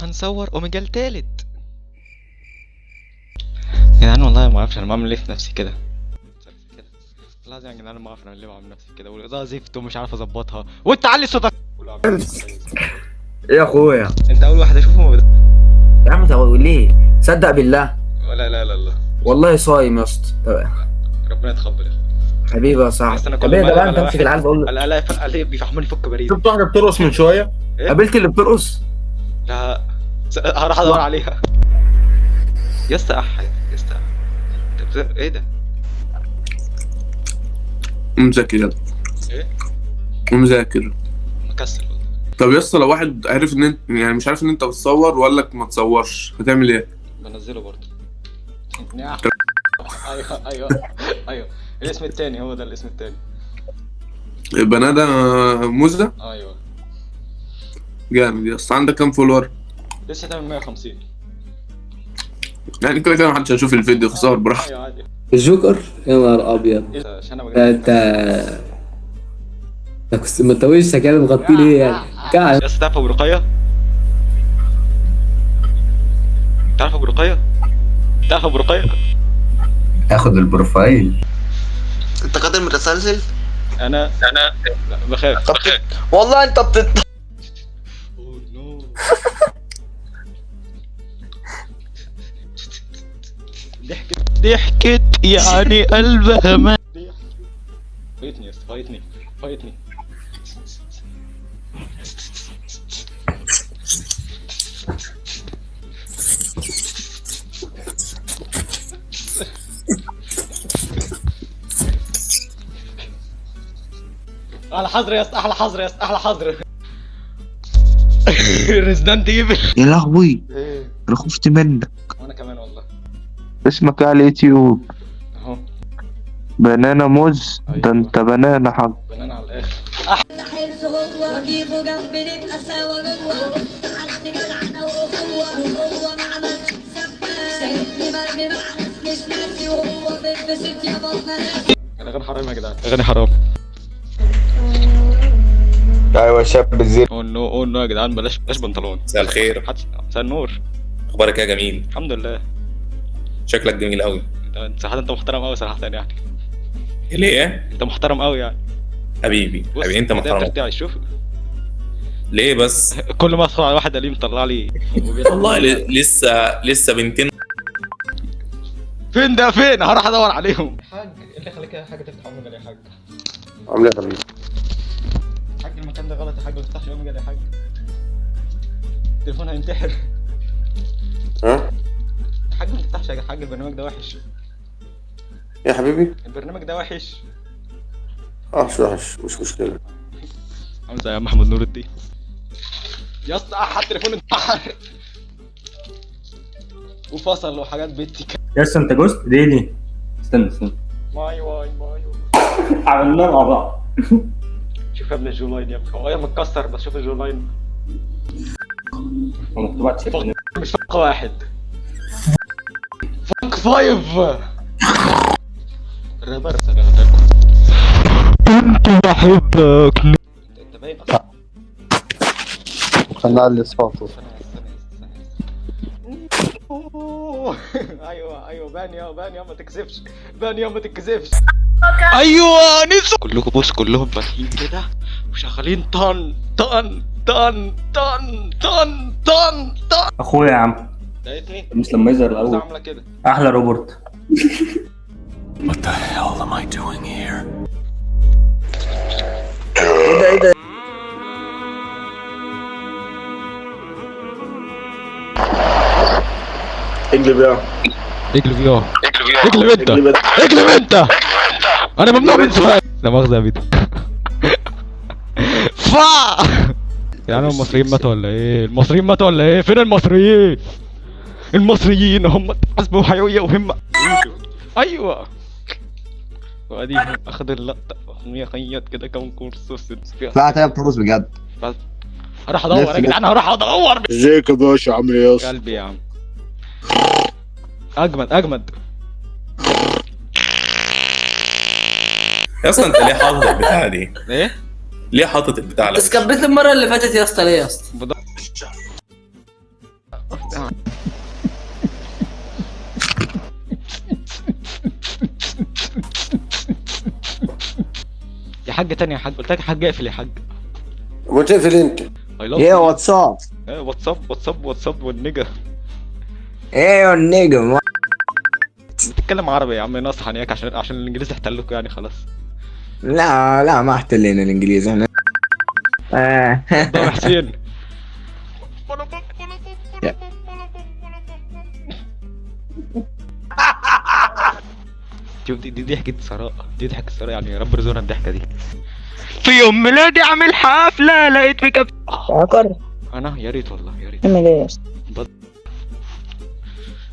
هنصور اوميجا التالت. يا جدعان والله ما اعرفش انا بعمل ليه في نفسي كده. والله يا جدعان انا ما اعرف انا ليه بعمل نفسي كده، والاضاءه زفت ومش عارف اظبطها، وانت علي صوتك. ايه يا اخويا؟ انت اول واحد اشوفه ما بدأ. يا عم تقول ليه؟ صدق بالله. لا لا لا لا والله صايم يا اسطى. ربنا يتقبل يا اخويا. حبيبي يا صاحبي. بس انا طب كل ايه ما ده بقى؟ الاقي انت امسك العيال بقول له. الاقي بيفهموني فك بريد. شفت واحده بترقص من شويه؟ إيه؟ قابلت اللي بترقص؟ لا هروح ادور عليها. يا اسطى يا اسطى ايه ده؟ مذاكر يلا. ايه؟ مذاكر. مكسل والله. طب يا اسطى لو واحد عرف ان انت يعني مش عارف ان انت بتصور وقال لك ما تصورش هتعمل ايه؟ بنزله برضه. ايوه ايوه ايوه الاسم التاني، هو ده الاسم التاني. يبقى ده موزة. ايوه جامد يا اسطى. عندك كام فولور؟ لسه تعمل 150. يعني كده كده محدش هيشوف الفيديو، خسار براحتك. ايوه عادي. الجوكر يا نهار ابيض. ايه ده؟ عشان انا ده بجد. انت ما انت وشك يعني مغطيه ليه يعني؟ يا اسطى تعرف ابو رقية؟ تعرف ابو رقية؟ تعرف ابو رقية؟ اخد البروفايل. انت قاتل متسلسل؟ انا لا بخاف. والله انت اوه نو. ضحكت يعني قلبها ما فايتني يا اسطى، فايتني. احلى حظر يا اسطى، احلى حظر. ريزدنت ايفل. يا لهوي ايه؟ انا خفت منك. وانا كمان والله. اسمك على اليوتيوب اهو بنانا موز. أيوة. ده انت بنانا حق. بنانا على الاخر. هو جيبه جنب نبقى سوا جوه حد جدعنا وهو ما عملش سايبني مرمي مع ناس مش ناسي وهو بيتبسط يا بطنا. الاغاني حرام يا جدعان، اغاني حرام. ايوه الشاب الزير. اوه نو يا جدعان، بلاش بنطلون. مساء الخير. مساء النور. اخبارك إيه يا جميل؟ الحمد لله. شكلك جميل قوي. انت صراحه انت محترم قوي صراحه يعني. ليه؟ انت محترم قوي يعني. حبيبي انت ده محترم. بتاعي شوف. ليه بس؟ كل ما ادخل على واحد قليل مطلع لي. والله لسه بنتين. فين هروح ادور عليهم. حاج ايه اللي خليك يا حاج تفتح اوميجا يا حاج؟ عامل ايه يا حبيبي؟ حاج المكان ده غلط يا حاج، ما تفتحش اوميجا يا حاج. التليفون هينتحر. ها؟ حاج ما تفتحش يا حاج، البرنامج ده وحش. يا حبيبي؟ البرنامج ده وحش. مش وحش، مش مشكلة. عامل زي محمد نور الدين. يا اسطى احد تليفون انتحر وفصل وحاجات بنتي. يا اسطى انت جوست دي استنى ماي عملناه مع بعض. شوف يا ابن الجولاين يا ابني، هو يا متكسر بس شوف الجولاين مكتوبات مش فك واحد، فك فايف. الرابر كنت بحبك. انت باين اصلا. خلينا على الصوت. ايوه بان يا ما تكذبش. ايوه نسو كلكم بص، كلهم فاتحين كده وشغالين طن. اخويا يا عم لقيتني مش لما يظهر بس الاول عامله كده. احلى روبوت. ايه ده؟ اقلب انت. انا ممنوع من سؤال. لا مؤاخذة يا بيتو. يعني المصريين ماتوا ولا ايه؟ فين المصريين هم حسبوا حيوية وهمة. ايوه وادي اخد اللقطة خيط كده كم كورس. لا هتبقى بترقص بجد. هروح ادور يا جدعان، ازيك يا باشا؟ عامل ايه يا اسطى؟ قلبي يا عم. اجمد. يا اسطى انت ليه حاطط البتاعه دي؟ ايه؟ ليه حاطط البتاع ده؟ بس كبيت المره اللي فاتت يا اسطى ليه يا اسطى؟ يا حاج تاني يا حاج، قلت لك يا حاج اقفل يا حاج. وتقفل انت. ايه واتساب؟ واتساب والنجا. ايه النجم؟ بتتكلم عربي يا عم ناصح هنياك عشان الانجليزي احتلوكوا يعني خلاص. لا ما احتلينا الانجليزي احنا. ده حسين. شوف دي ضحكة ثراء، دي ضحكة ثراء يعني يا رب رزقنا الضحكة دي. في يوم ميلادي اعمل حفلة لقيت في كف عقر. انا يا ريت والله يا ريت. اعمل ايه يا اسطى؟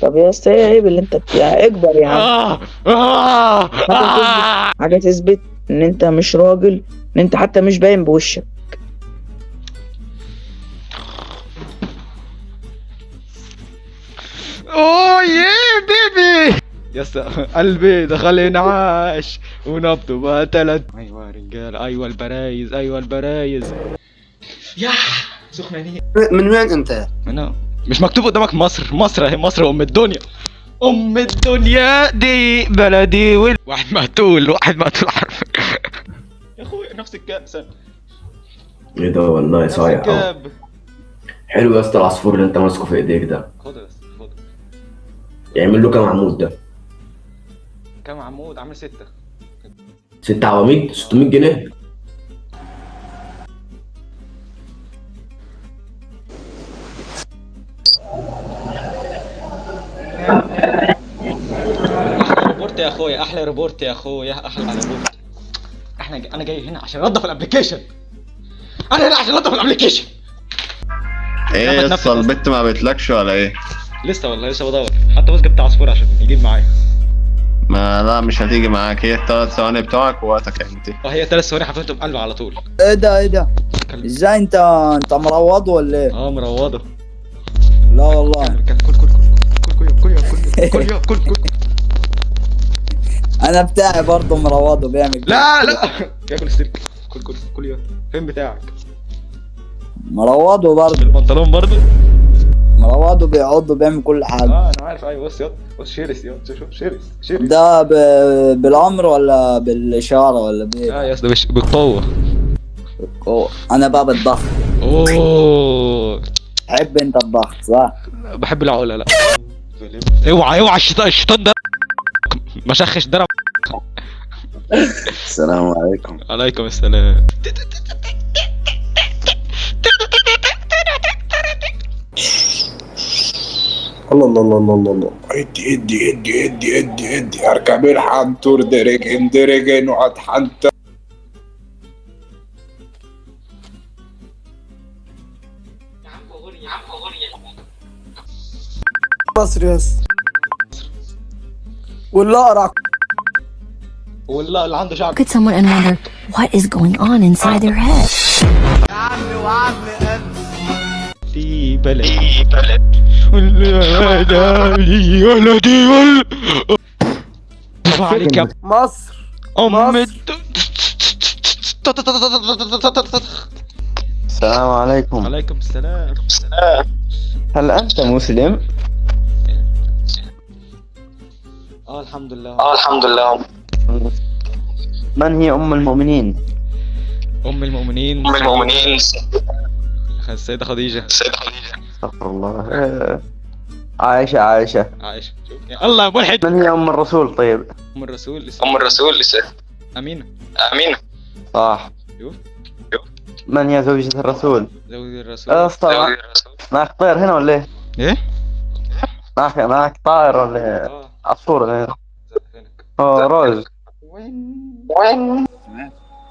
طب يا اسطى ايه عيب اللي انت اكبر يا عم. حاجة تثبت ان انت مش راجل، ان انت حتى مش باين بوشك. اوه يا بيبي يس قلبي دخل انعاش ونبضه بقى تلت. ايوه يا رجاله، ايوه البرايز، ايوه البرايز. يا سخنه دي. من وين انت؟ انا مش مكتوب قدامك مصر؟ مصر اهي، مصر ام الدنيا. ام الدنيا دي بلدي واحد مقتول حرف. يا اخوي نفس الكاب سنة. ايه ده والله نفس صايع. الكاب. حلو يا اسطى العصفور اللي انت ماسكه في ايديك ده. خدها بس خدها. يعمل له كام عمود ده؟ كام عمود؟ عامل 6. 6 عواميد 600 جنيه. ريبورت يا اخويا، احلى ريبورت يا اخويا، احلى ريبورت. انا جاي هنا عشان انضف الابلكيشن. انا هنا عشان انضف الابلكيشن. ايه يا اسطى البت ما قابلتلكش ولا ايه؟ لسه والله لسه بدور، حتى بس جبت عصفور عشان يجيب معايا. ما لا مش هتيجي معاك، هي ال3 ثواني بتوعك ووقتك هينتهي. وهي 3 ثواني حطيتهم بقلب على طول. ايه ده؟ ازاي انت مروض ولا ايه؟ مروضه. لا والله. كل انا بتاعي برضه مروض وبيعمل. لا ياكل السلك. كل يوم. فين بتاعك؟ مروض برضه. البنطلون برضه. مروض وبيقعد وبيعمل كل حاجه. انا عارف. ايوه بص يلا بص شرس يلا شوف شرس. ده بالامر ولا بالاشاره ولا بايه؟ يا اسطى بالقوه. انا بقى بالضغط. اوه تحب انت الضغط صح؟ بحب العقله. لا اوعى الشيطان ده مشخش درب. السلام عليكم. عليكم السلام. الله ادي اركب الحنطور درجن وقعد حنطر. مصر يس. ولا اقرا والله اللي عنده شعب. Look at someone and wonder what is going on inside their head. في بلد ولدي عليك يا مصر. السلام عليكم. عليكم السلام. هل انت مسلم؟ الحمد لله. من هي ام المؤمنين؟ ام المؤمنين السيدة خديجة. استغفر الله. عائشة. شوف يا الله ملحد. من هي ام الرسول طيب؟ ام الرسول أمينة. صح. شوف من هي زوجة الرسول؟ زوج الرسول. اسطى معك طائر هنا ولا ايه؟ ايه؟ معك طائر ولا ايه؟ عصفور. روز.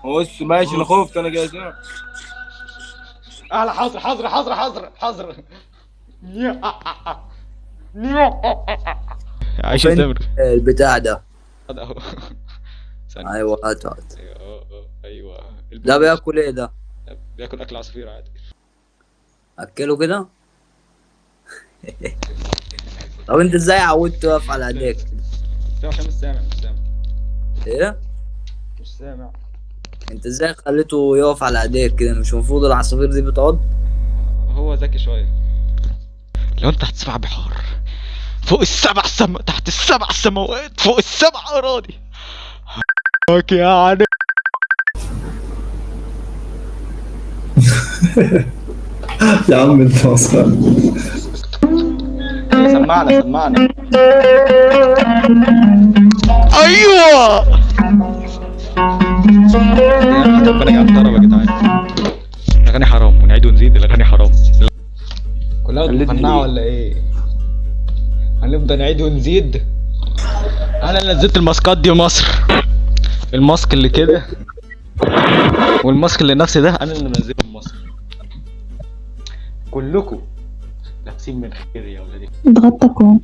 بص ماشي انا خفت انا جاي. حظر. عايش تمر. البتاع ده. هذا اهو. ايوه هات. ايوه. ده بياكل ايه ده؟ بياكل اكل عصافير عادي. اكله كده. طب انت ازاي عودته يقف على ايديك؟ عشان مش سامع. ايه؟ مش سامع. انت ازاي خليته يقف على ايديك كده؟ مش المفروض العصافير دي بتقعد؟ هو ذكي شويه. لو انت تحت 7 بحار، فوق تحت ال7 سماوات، فوق ال7 اراضي. اوكي يعني. يا عم انت مسخرة. سمعنا. ايوه ربنا يجعل طرب يا جدعان. الاغاني حرام ونعيد ونزيد، الاغاني حرام كلها مقنعه ولا ايه؟ هنفضل نعيد ونزيد. انا اللي نزلت الماسكات دي مصر، الماسك اللي كده والماسك اللي نفسي ده انا اللي منزله مصر. كلكم لابسين من خير يا ولادي. اتغطى كويس.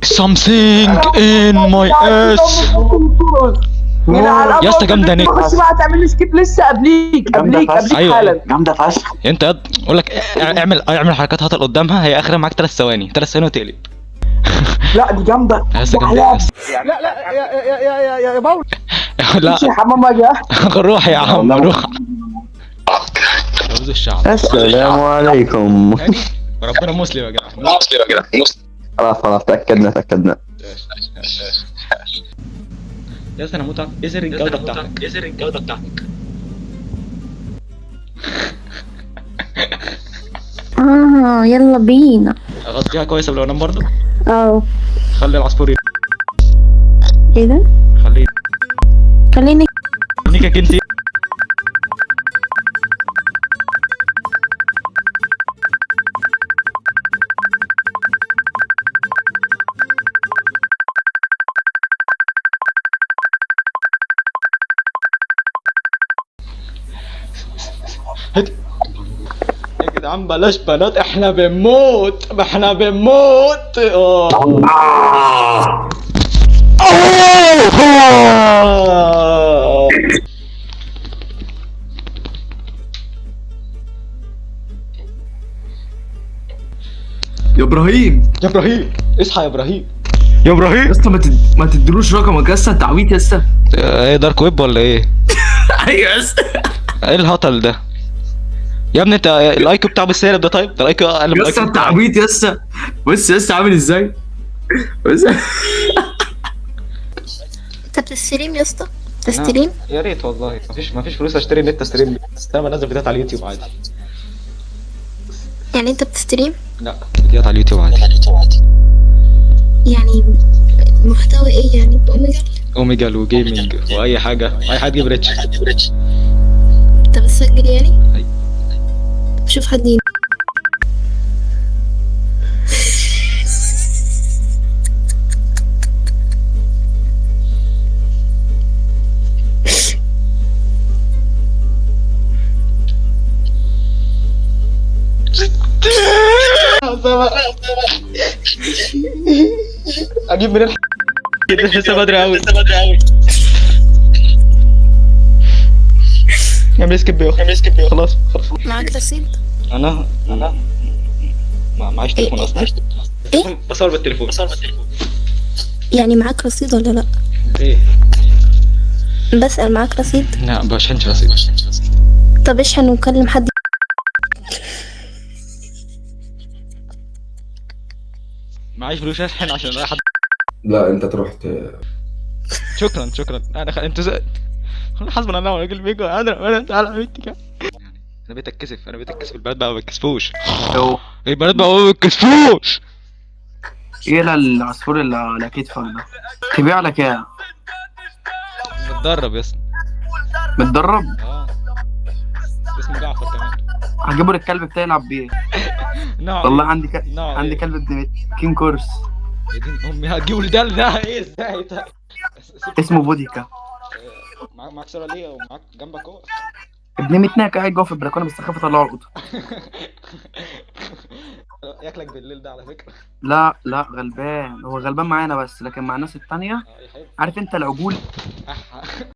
Something in my ass. يا اسطى جامده نيك. بس بقى تعمل لي سكيب لسه قبليك أيوة. حالا. جامده فشخ. انت اقول لك اعمل حركات هطل قدامها، هي اخرها معاك 3 ثواني وتقلب. لا دي جامده. يا اسطى جامده يا اسطى. يا باول. لا يا حمام يا روح يا عم روح. فوز الشعب. السلام عليكم. ربنا مسلم يا جدعان. خلاص تأكدنا. يا اسطى انا هموت. ايه الجوده بتاعتك؟ يلا بينا. اغطيها كويس قبل ما انام برضه. خلي العصفور ايه ده؟ خليني نيكك انت. يا جدعان بلاش بنات، احنا بنموت. يا ابراهيم اصحى يا ابراهيم. يا اسطى ما تدلوش رقمك يا اسطى، تعويض يا اسطى. ايه دارك ويب ولا ايه؟ ايوه يا اسطى. ايه الهطل ده يا ابني؟ انت الايكو بتاع بالسالب ده. طيب ده الايكو اقل من يا اسطى الايكو. تعويض يا اسطى. بص يا اسطى عامل ازاي. بص انت بتستريم يا اسطى؟ تستريم؟ يا ريت والله. مفيش فلوس اشتري نت استريم. استنى انزل فيديوهات على اليوتيوب عادي. يعني انت بتستريم؟ لا فيديوهات على اليوتيوب عادي. يعني محتوى ايه يعني؟ اوميجال وجيمنج واي حاجه تجيب ريتش. انت بتسجل يعني؟ ايوه. شوف حد اجيب من كده لسه بدري قوي. اعمل سكيب خلاص. معاك رصيد؟ انا معيش تليفون اصلا. ايه؟ بصور بالتليفون. يعني معاك رصيد ولا لا؟ ايه؟ بسأل معاك رصيد؟ لا بشحنش رصيد. طب اشحن ونكلم حد. معيش فلوس اشحن عشان رايح حد. لا انت تروح شكرا انت حسبنا الله ونعم الوكيل فيكم. انا تعالى بنتك. انا بقيت اتكسف البنات بقى ما بتكسفوش. البنات بقى ما بتكسفوش. ايه العصفور اللي على كتفك ده؟ تبيع على كام؟ متدرب يا اسطى. متدرب؟ اسمه جعفر كمان. هجيبه للكلب بتاعي يلعب بيه. والله عندي كلب ابن كين كورس. يا دين امي هتجيبه ده ايه ازاي ده؟ اسمه بوديكا. معاك صورة ليه ومعاك جنبك اهو؟ ابن متناك قاعد جوه في البلكونه بس خاف اطلعه القطه. ياكلك بالليل ده على فكرة. لا غلبان، هو غلبان معانا بس لكن مع الناس التانية. عارف انت العجول؟